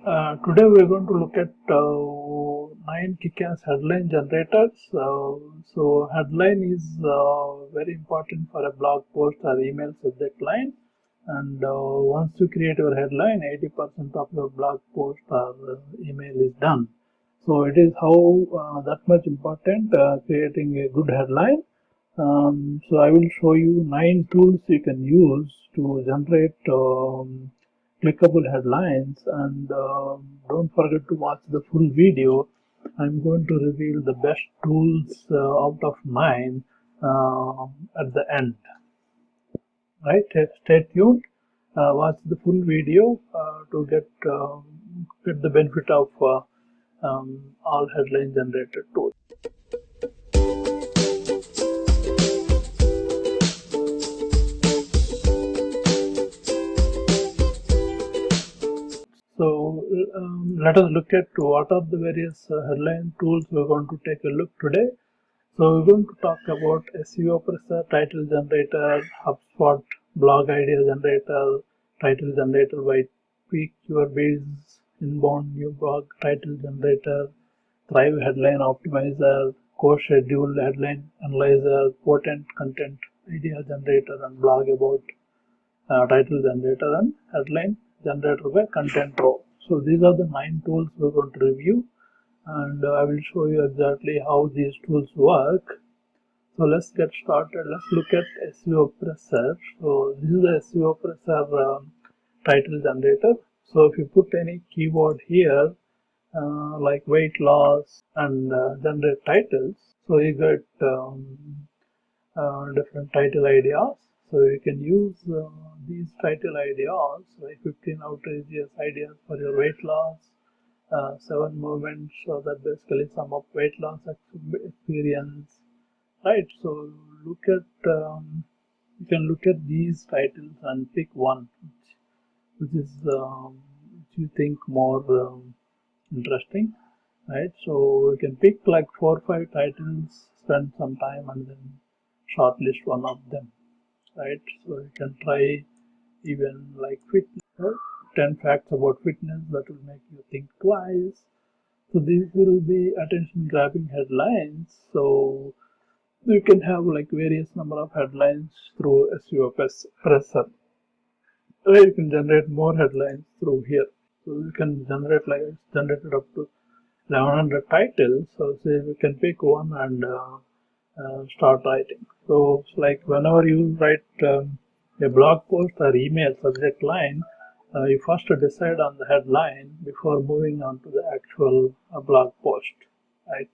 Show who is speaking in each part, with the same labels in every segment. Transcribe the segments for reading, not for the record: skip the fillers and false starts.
Speaker 1: Today we're going to look at 9 Kickass headline generators. So headline is very important for a blog post or email subject line. And once you create your headline, 80% of your blog post or email is done. So it is how that much important creating a good headline. So I will show you 9 tools you can use to generate clickable headlines, and don't forget to watch the full video. I'm going to reveal the best tools out of 9 at the end. Right? Stay tuned. Watch the full video to get the benefit of all headline generated tools. So let us look at what are the various headline tools we're going to take a look today. So we're going to talk about SEO Oppressor, Title Generator, HubSpot, Blog Idea Generator, Title Generator by Tweak Your Biz, Inbound New Blog Title Generator, Thrive Headline Optimizer, Co-Schedule Headline Analyzer, Potent Content Idea Generator, and Blog About Title Generator, and Headline Generator by Content Row. So these are the 9 tools we're going to review, and I will show you exactly how these tools work. So let's get started. Let's look at SEO Oppressor. So this is the SEO Oppressor title generator. So if you put any keyword here like weight loss and generate titles, so you get different title ideas. So you can use these title ideas like 15 outrageous ideas for your weight loss, 7 movements that basically sum up weight loss experience, right? So look at you can look at these titles and pick one which you think more interesting, right? So you can pick like 4 or 5 titles, spend some time, and then shortlist one of them, right? So you can try even like fitness, right? 10 facts about fitness that will make you think twice. So these will be attention grabbing headlines. So you can have like various number of headlines through SEO Oppressor. You can generate more headlines through here. So you can generate like it's generated up to 1100 titles. So say you can pick one and start writing. So it's like whenever you write a blog post or email subject line, you first decide on the headline before moving on to the actual blog post, right?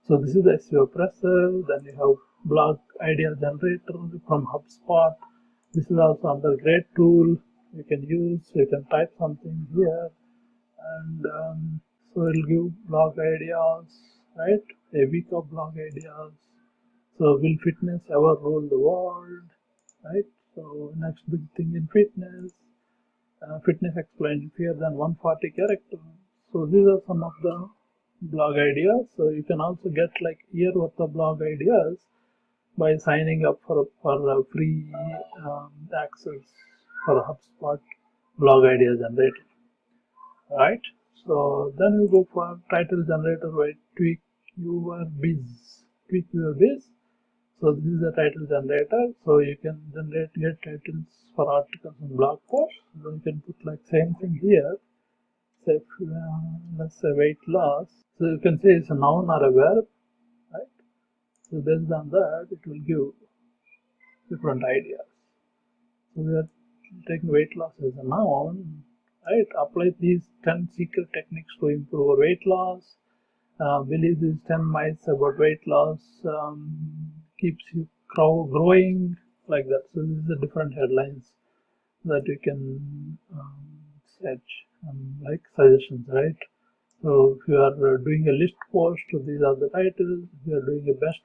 Speaker 1: So this is the SEO Oppressor. Then you have Blog Idea Generator from HubSpot. This is also another great tool you can use. You can type something here, and so it will give blog ideas, right? A week of blog ideas. So will fitness ever rule the world, right? So next big thing in fitness, fitness explained in fewer than 140 characters. So these are some of the blog ideas. So you can also get like year worth of blog ideas by signing up for a free access for a HubSpot blog idea generator, right? So then we go for title generator by Tweak Your Biz. Tweak Your Biz. So this is a title generator. So you can get titles for articles and blog posts. Then you can put like same thing here. Say let's say weight loss. So you can say it's a noun or a verb, right? So based on that, it will give different ideas. So we are taking weight loss as a noun, right? Apply these 10 secret techniques to improve weight loss. Believe these 10 myths about weight loss keeps you growing, like that. So these are different headlines that you can set like suggestions, right? So if you are doing a list post, these are the titles. If you are doing a best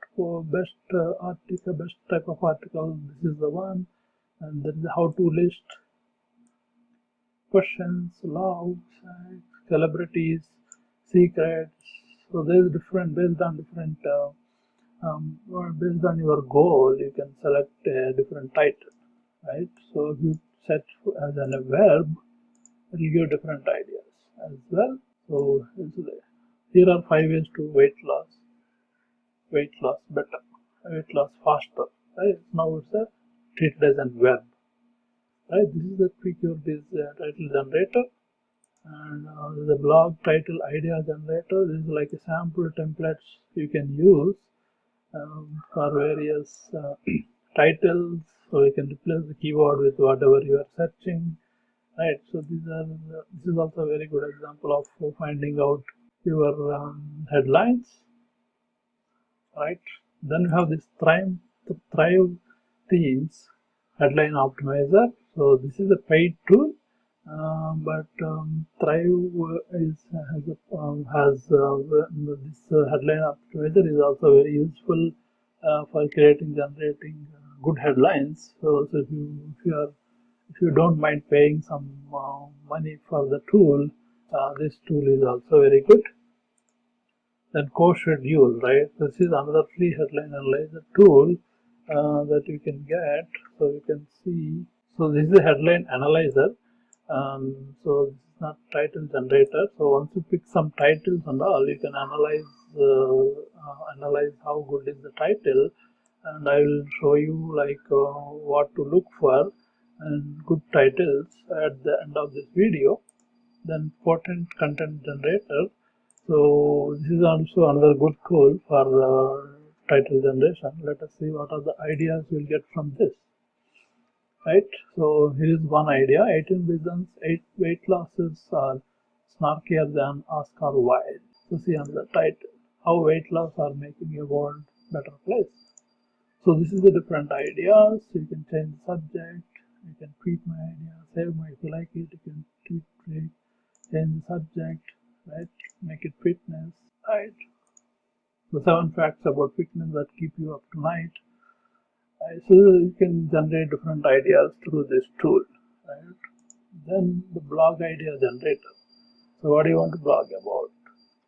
Speaker 1: article, best type of article, this is the one. And then how to list, questions, logs, celebrities, secrets. So there's different based on your goal. You can select a different title, right? So if you set as a verb, it will give different ideas, as well. So here are 5 ways to weight loss better, weight loss faster. Right? Now it's a treated as a verb. Right? This is the quick this title generator, and the blog title idea generator. This is like a sample templates you can use for various titles, so you can replace the keyword with whatever you are searching. Right, so this is also a very good example of finding out your headlines. Right, then we have this Thrive Themes Headline Optimizer. So this is a paid tool, but Thrive has this headline optimizer is also very useful for generating good headlines. So if you don't mind paying some money for the tool, this tool is also very good. Then co-schedule, right? This is another free headline analyzer tool that you can get. So you can see. So this is a headline analyzer. So this is not title generator. So once you pick some titles and all, you can analyze how good is the title, and I will show you like what to look for and good titles at the end of this video. Then potent content generator. So this is also another good tool for title generation. Let us see what are the ideas we'll get from this. Right, so here is one idea: 18 reasons 8 weight losses are snarkier than Oscar Wilde. So see on the title, how weight loss are making a world better place. So this is the different ideas. You can change the subject, you can tweet my idea, save my, if you like it, you can tweet, change the subject, right, make it fitness, right. So 7 facts about fitness that keep you up tonight. So you can generate different ideas through this tool. Right? Then the blog idea generator. So what do you want to blog about?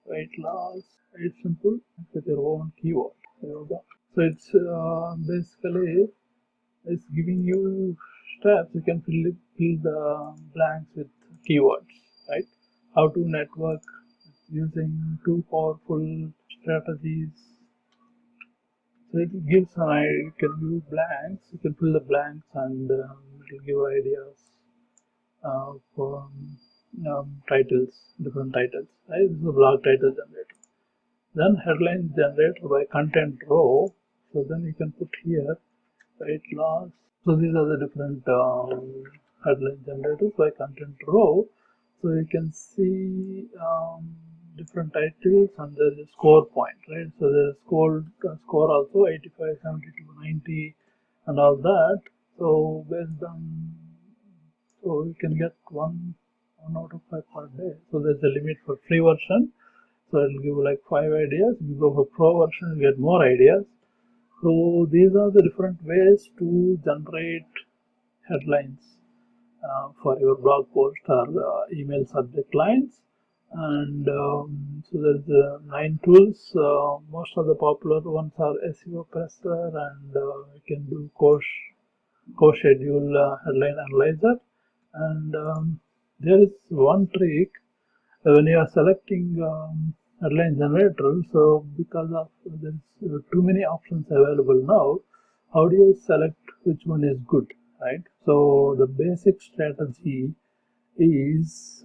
Speaker 1: Weight loss. It's simple with your own keyword. Yoga. So it's basically it's giving you steps. You can fill the blanks with keywords. Right? How to network using 2 powerful strategies. So it gives you can give blanks, you can fill the blanks, and it will give ideas for titles, different titles. Right? This is a blog title generator. Then headline generator by content row. So then you can put here weight loss. So these are the different headline generators by content row. So you can see different titles, and there is a score point, right? So there is score also 85, 72, 90, and all that. So based on, so you can get one out of 5 per day. So there's a limit for free version. So it'll give like 5 ideas. If you go for pro version, you get more ideas. So these are the different ways to generate headlines for your blog post or email subject lines. And so there's 9 tools. Most of the popular ones are SEO Presser, and you can do co-schedule headline analyzer. And there is one trick when you are selecting headline generator. So because of there's too many options available now, how do you select which one is good, right? So the basic strategy is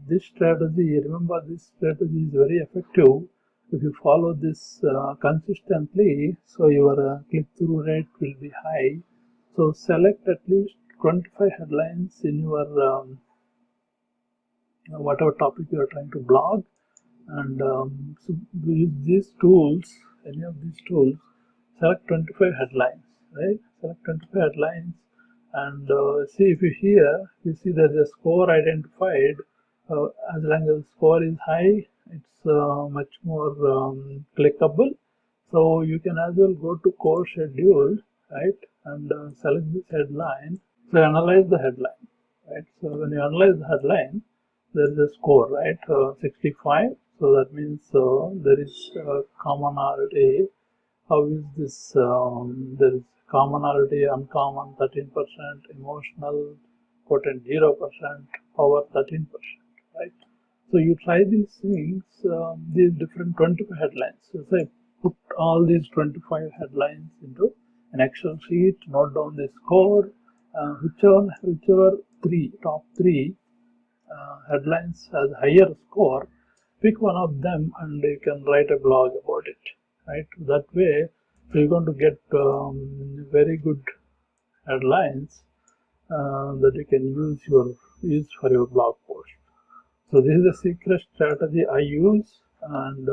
Speaker 1: this strategy. Remember, this strategy is very effective if you follow this consistently. So your click-through rate will be high. So select at least 25 headlines in your whatever topic you are trying to blog, and so use these tools, any of these tools, select 25 headlines, right? Select 25 headlines, and see if you see there's a score identified. As long as the score is high, it's much more clickable. So you can as well go to core schedule, right, and select this headline. So analyze the headline, right? So when you analyze the headline, there is a score, right? 65. So that means there is commonality. How is this? There is commonality, uncommon 13%, emotional, potent 0%, power 13%, right? So you try these things, these different 25 headlines. So say put all these 25 headlines into an Excel sheet, note down the score, whichever top three headlines has higher score, pick one of them and you can write a blog about it, right? That way you're going to get very good headlines that you can use for your blog post. So this is the secret strategy I use, and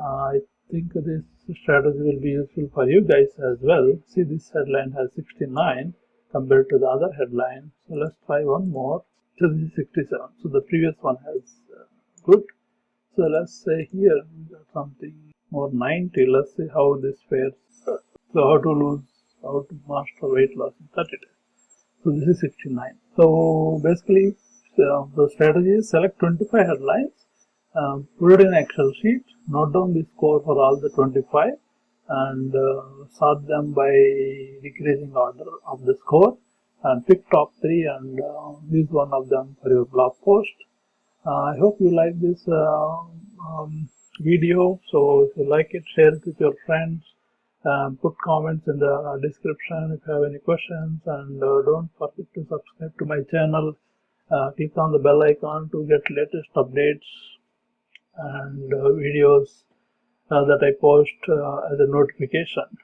Speaker 1: I think this strategy will be useful for you guys as well. See, this headline has 69 compared to the other headline. So let's try one more. So this is 67. So the previous one has good. So let's say here we got something more 90. Let's see how this fares. So how to master weight loss in 30 days. So this is 69. So basically, the strategy is select 25 headlines, put it in an Excel sheet, note down the score for all the 25, and sort them by decreasing order of the score, and pick top three and use one of them for your blog post. I hope you like this video. So if you like it, share it with your friends. Put comments in the description if you have any questions, and don't forget to subscribe to my channel. Click on the bell icon to get latest updates and videos that I post as a notification.